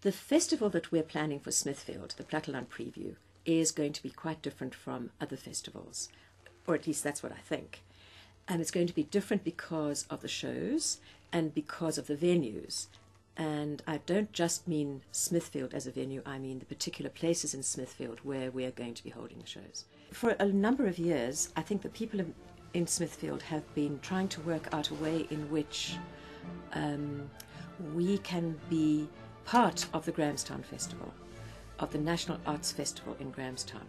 The festival that we're planning for Smithfield, the Platteland Preview, is going to be quite different from other festivals, or at least that's what I think. And it's going to be different because of the shows and because of the venues. And I don't just mean Smithfield as a venue, I mean the particular places in Smithfield where we're going to be holding the shows. For a number of years, I think the people in Smithfield have been trying to work out a way in which we can be part of the Grahamstown Festival, of the National Arts Festival in Grahamstown.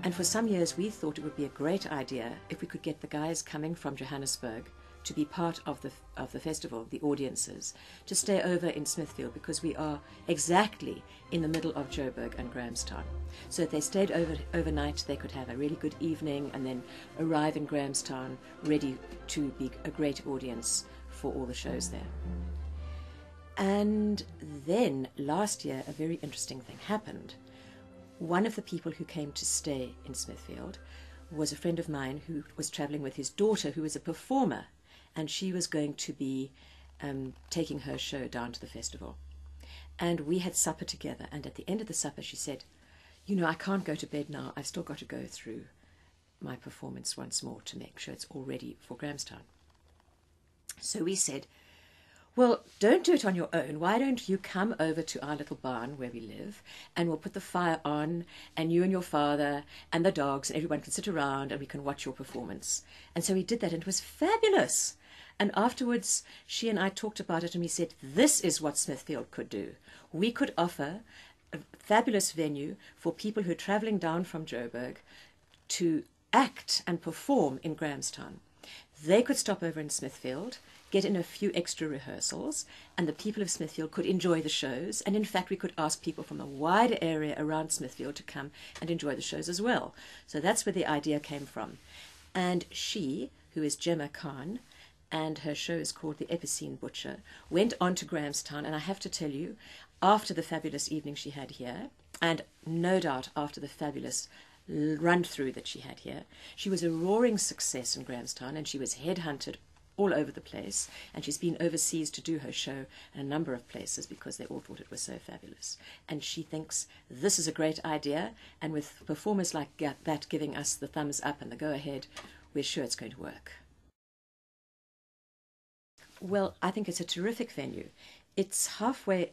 And for some years we thought it would be a great idea if we could get the guys coming from Johannesburg to be part of the festival, the audiences, to stay over in Smithfield, because we are exactly in the middle of Joburg and Grahamstown. So if they stayed overnight, they could have a really good evening and then arrive in Grahamstown ready to be a great audience for all the shows there. And then last year a very interesting thing happened. One of the people who came to stay in Smithfield was a friend of mine who was travelling with his daughter, who is a performer, and she was going to be taking her show down to the festival. And we had supper together, and at the end of the supper she said, "You know, I can't go to bed now, I've still got to go through my performance once more to make sure it's all ready for Grahamstown." So we said, "Well, don't do it on your own. Why don't you come over to our little barn where we live, and we'll put the fire on, and you and your father and the dogs and everyone can sit around and we can watch your performance." And so we did that, and it was fabulous. And afterwards she and I talked about it, and we said, this is what Smithfield could do. We could offer a fabulous venue for people who are travelling down from Joburg to act and perform in Grahamstown. They could stop over in Smithfield, get in a few extra rehearsals, and the people of Smithfield could enjoy the shows. And in fact we could ask people from the wider area around Smithfield to come and enjoy the shows as well. So that's where the idea came from. And she, who is Gemma Khan, and her show is called The Epicene Butcher, went on to Grahamstown, and I have to tell you, after the fabulous evening she had here, and no doubt after the fabulous run-through that she had here, she was a roaring success in Grahamstown, and she was headhunted all over the place, and she's been overseas to do her show in a number of places because they all thought it was so fabulous. And she thinks this is a great idea, and with performers like that giving us the thumbs up and the go-ahead, we're sure it's going to work. Well, I think it's a terrific venue. It's halfway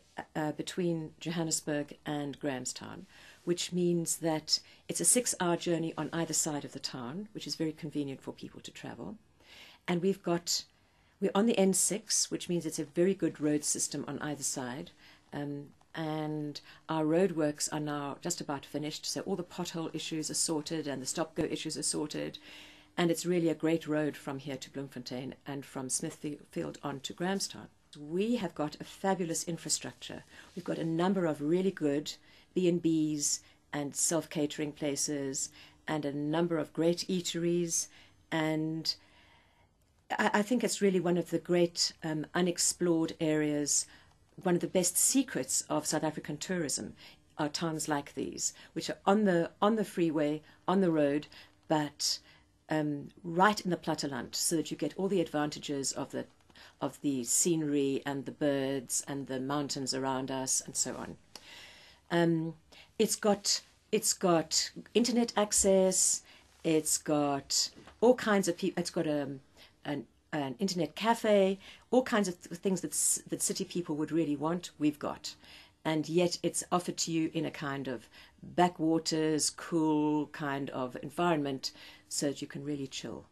between Johannesburg and Grahamstown, which means that it's a 6-hour journey on either side of the town, which is very convenient for people to travel. And we're on the N6, which means it's a very good road system on either side. And our roadworks are now just about finished, so all the pothole issues are sorted and the stop-go issues are sorted. And it's really a great road from here to Bloemfontein and from Smithfield on to Grahamstown. We have got a fabulous infrastructure. We've got a number of really good B&Bs and self-catering places and a number of great eateries, and I think it's really one of the great unexplored areas. One of the best secrets of South African tourism are towns like these, which are on the freeway, on the road, but right in the Platteland, so that you get all the advantages of the scenery and the birds and the mountains around us and so on. It's got internet access. It's got all kinds of people. It's got an internet cafe. All kinds of things that city people would really want. We've got. And yet it's offered to you in a kind of backwaters, cool kind of environment, so that you can really chill.